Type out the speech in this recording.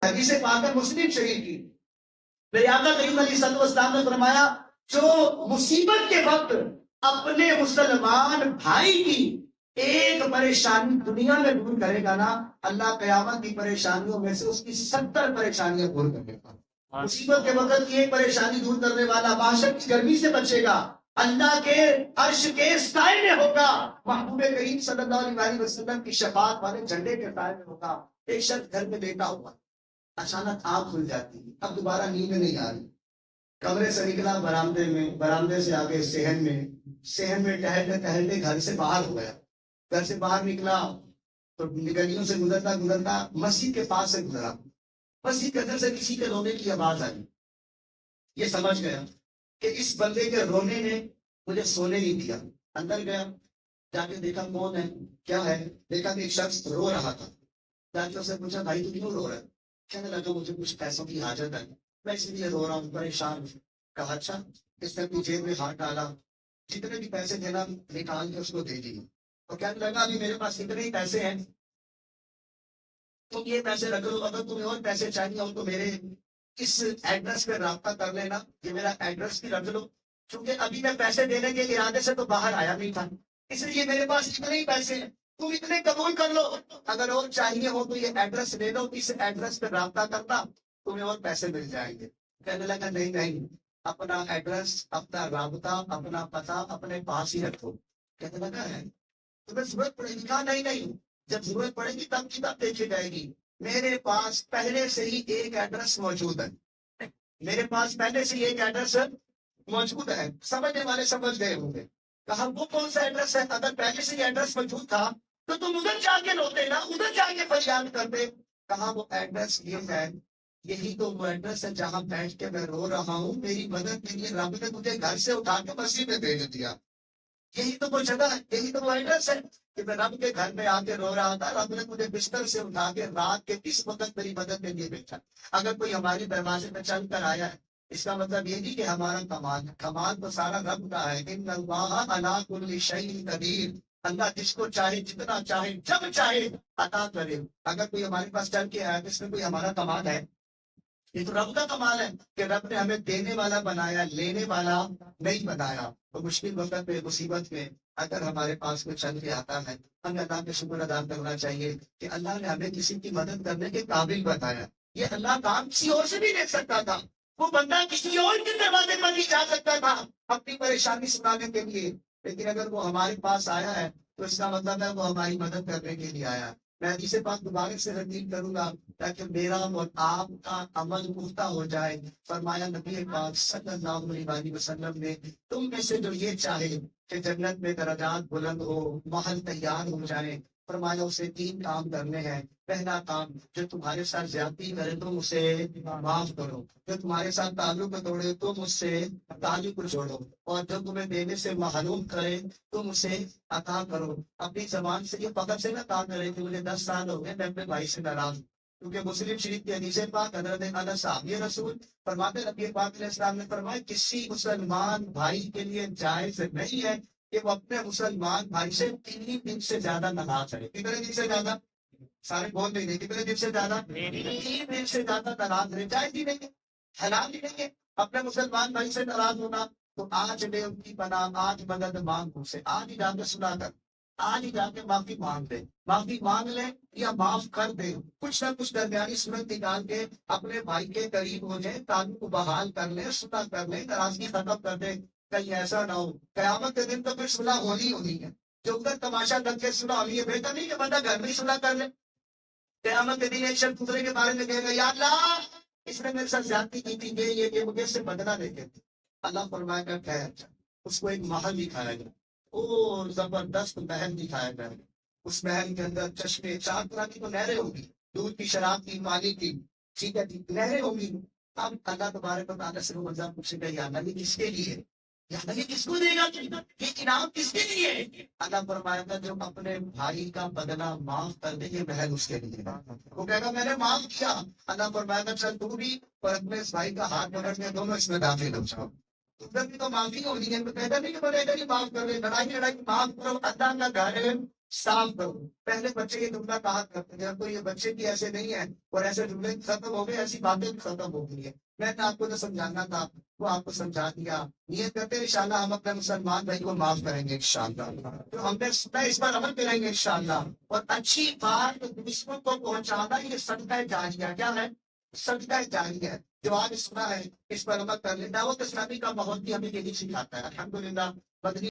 حدیث پاک ہے مسلم شریف کی، میرے آقا کریم علیہ الصلوۃ والسلام نے فرمایا جو مصیبت کے وقت اپنے مسلمان بھائی کی ایک پریشانی دنیا میں دور کرے گا نا، اللہ قیامت کی پریشانیوں میں سے اس کی 70 پریشانیاں دور کرے گا۔ مصیبت کے وقت کی ایک پریشانی دور کرنے والا معاشر کی گرمی سے بچے گا، اللہ کے عرش کے سائے میں ہوگا، محبوب کریم صلی اللہ علیہ وسلم کی شفاعت والے جھنڈے کے سائے میں ہوگا۔ ایک شخص گھر میں لیٹا ہوا، اچانک آنکھ کھل جاتی ہے، اب دوبارہ نیند نہیں آ رہی، کمرے سے نکلا برآمدے میں، برآمدے سے آگے صحن میں ٹہلتے ٹہلتے گھر سے باہر ہو گیا، گھر سے باہر نکلا تو گلیوں سے گزرتا گزرتا مسجد کے پاس سے گزرا، مسجد کے اندر سے کسی کے رونے کی آواز آئی، یہ سمجھ گیا کہ اس بندے کے رونے نے مجھے سونے نہیں دیا۔ اندر گیا، جا کے دیکھا کون ہے کیا ہے، دیکھا کہ ایک شخص رو رہا تھا، جا کے اسے پوچھا بھائی تو کیوں رو رہا ہے؟ کہنے لگا مجھے کچھ پیسوں کی حاجت ہے، میں اس لیے رو رہا ہوں، پریشان ہوں۔ کہا اچھا، اس نے اپنی جیب میں ہاتھ ڈالا، جتنے بھی پیسے دینا نکال کے اس کو دے دیے، اور کہنے لگا ابھی میرے پاس اتنے ہی پیسے ہیں، تم یہ پیسے رکھ لو، اگر تمہیں اور پیسے چاہیے ہو تو میرے اس ایڈریس پہ رابطہ کر لینا، یہ میرا ایڈریس بھی رکھ لو، کیونکہ ابھی میں پیسے دینے کے ارادے سے تو باہر آیا نہیں تھا، اس لیے میرے پاس اتنے ہی پیسے ہیں، تم اتنے قبول کر لو، اگر اور چاہیے ہو تو یہ ایڈریس لے لو، اس ایڈریس پہ رابطہ کرنا، تمہیں اور پیسے مل جائیں گے۔ کہنے لگا نہیں نہیں، اپنا ایڈریس، اپنا رابطہ، اپنا پتہ اپنے پاس ہی رکھو۔ کہنے لگا ہے تمہیں ضرورت پڑے گی؟ کہا نہیں نہیں، جب ضرورت پڑے گی تب کی تب دیکھی جائے گی، میرے پاس پہلے سے ہی ایک ایڈریس موجود ہے، میرے پاس پہلے سے ہی ایک ایڈریس موجود ہے، سمجھنے والے سمجھ گئے ہوں گے۔ کہا وہ کون سا ایڈریس ہے؟ اگر پہلے سے ہی ایڈریس موجود تھا تو تم ادھر جا کے روتے نا، ادھر جا کے فریاد کرتے۔ کہا وہ ایڈریس یہ ہے، یہی تو وہ ایڈریس ہے جہاں بیٹھ کے میں رو رہا ہوں، میری مدد کے لیے رب نے تجھے گھر سے اٹھا کے مسجد میں بھیج دیا، یہی تو وہ جگہ ہے، یہی تو وہ ایڈریس ہے کہ میں رب کے گھر میں آ کے رو رہا تھا، رب نے مجھے بستر سے اٹھا کے رات کے اس وقت میری مدد کے لیے بھیجا۔ اگر کوئی ہماری دروازے میں چل کر آیا ہے، اس کا مطلب یہ نہیں کہ ہمارا کمال ہے، کمال تو سارا رب کا ہے۔ ان اللہ علی کل شیء قدیر، اللہ جس کو چاہے جتنا چاہے جب چاہے عطا کرے۔ اگر کوئی ہمارے پاس چل کے آیا تو اس میں کوئی ہمارا کمال ہے؟ یہ تو رب کا کمال ہے کہ رب نے ہمیں دینے والا بنایا، لینے والا نہیں بنایا۔ تو مشکل وقت پہ، مصیبت میں اگر ہمارے پاس کوئی چل کے آتا ہے، ہمیں اللہ کا شکر ادا کرنا چاہیے کہ اللہ نے ہمیں کسی کی مدد کرنے کے قابل بتایا۔ یہ اللہ کام کسی اور سے بھی لے سکتا تھا، وہ بندہ کسی اور کے دروازے پر بھی جا سکتا تھا اپنی پریشانی سنانے کے لیے، لیکن اگر وہ ہمارے پاس آیا ہے تو اس کا مطلب ہے وہ ہماری مدد کرنے کے لیے آیا ہے۔ میں اسے بات دوبارہ سے ردیف کروں گا تاکہ میرا اور آپ کا عمل پختہ ہو جائے۔ فرمایا نبی پاک صلی اللہ علیہ وسلم نے تم میں سے جو یہ چاہے کہ جنت میں درجات بلند ہو، محل تیار ہو جائے، فرمایا اسے 3 کام کرنے ہیں۔ پہلا کام، جو تمہارے ساتھ زیادتی کرے تم اسے معاف کرو، جو تمہارے ساتھ تعلق توڑے تم اس سے تعلق جوڑو، اور جو تمہیں دینے سے محروم کرے تم اسے عطا کرو۔ اپنی زبان سے یہ فقط سے نہ کہا کرے کہ مجھے 10 سال ہو گئے میں اپنے بھائی سے ناراض ہوں، کیونکہ مسلم شریف کی حدیث پاک حضرت انس صحابی رسول فرماتے نبی پاک علیہ السلام نے فرمایا کسی مسلمان بھائی کے لیے جائز نہیں ہے کہ وہ اپنے مسلمان بھائی سے 3 دن سے زیادہ ناراض رہے۔ کتنے دن سے زیادہ؟ سارے بول نہیں رہے، کتنے دن سے زیادہ؟ 3 دن سے زیادہ ناراض رہے، جائز ہی نہیں ہے، حلال ہی نہیں ہے اپنے مسلمان بھائی سے ناراض ہونا۔ تو آج لے ان کی پناہ، آج مدد مانگ ان سے، آج ہی جا کے سنا کر، آج ہی جا کے معافی مانگ لے، معافی مانگ لے یا معاف کر دے، کچھ نہ کچھ درمیانی صورت نکال کے اپنے بھائی کے قریب ہو جائے، تعلق کو بحال کر لے، صلح کر لے، ناراضگی ختم کر دے۔ کہیں ایسا نہ ہو قیامت کے دن تو پھر صلح ہونی ہے، جو ادھر تماشا کر کے صلح ہونی ہے، بہتر نہیں کہ بندہ گھر میں ہی صلح کر لے۔ قیامت کے دن ایک شخص دوسرے کے بارے میں کہے گا یا اللہ اس نے میرے ساتھ زیادتی کی تھی، یہ مجھے اس سے بدلہ لیتے تھے۔ اللہ فرمائے گا کہ اچھا، اس کو ایک محل دکھایا گیا، اور زبردست محل دکھایا گیا، اس محل کے اندر چشمے، 4 طرح کی تو نہریں ہوگی، دودھ کی، شراب کی، پانی کی، ٹھیک ہے جی، نہریں ہوگی۔ اب اللہ تبارک و تعالیٰ سے وہ بندہ پوچھے گا یا اللہ یہ کس کے لیے، یا اللہ یہ کس کو دے گا، یہ انعام کس کے لیے؟ اللہ فرمائے گا جو اپنے بھائی کا بدلہ معاف کر دے، یہ محل اس کے لیے۔ وہ کہے گا میں نے معاف کیا، اللہ فرمائے گا چل تو بھی اور اپنے اس بھائی کا ہاتھ پکڑ کے دونوں اس میں داخل ہو جاؤ۔ ادھر بھی تو معافی ہونی ہے، تو کہتا نہیں کہ بولے گا نہیں معاف کر دے، لڑائی معاف کرو، اللہ کا گھر ہے، صاف کرو. پہلے بچے یہ جملہ کہا کرتے تھے, اب تو یہ بچے بھی ایسے نہیں ہیں, اور ایسے جملے ختم ہو گئے, ایسی باتیں بھی ختم ہو گئی ہیں. میں نے آپ کو جو سمجھانا تھا وہ آپ کو سمجھا دیا. نیت کرتے ہیں انشاءاللہ ہم اپنے مسلمان بھائی کو معاف کریں گے انشاءاللہ, تو ہم نے سنا اس پر عمل کریں گے انشاءاللہ. اور اچھی بات دوسروں کو پہنچانا یہ صدقہ جاریہ. کیا ہے؟ صدقہ جاریہ ہے. جو آج سنا ہے اس پر عمل کر لیں. دعوت اسلامی کا ماحول بھی ہمیں یہی سکھاتا ہے الحمدللہ. بدنی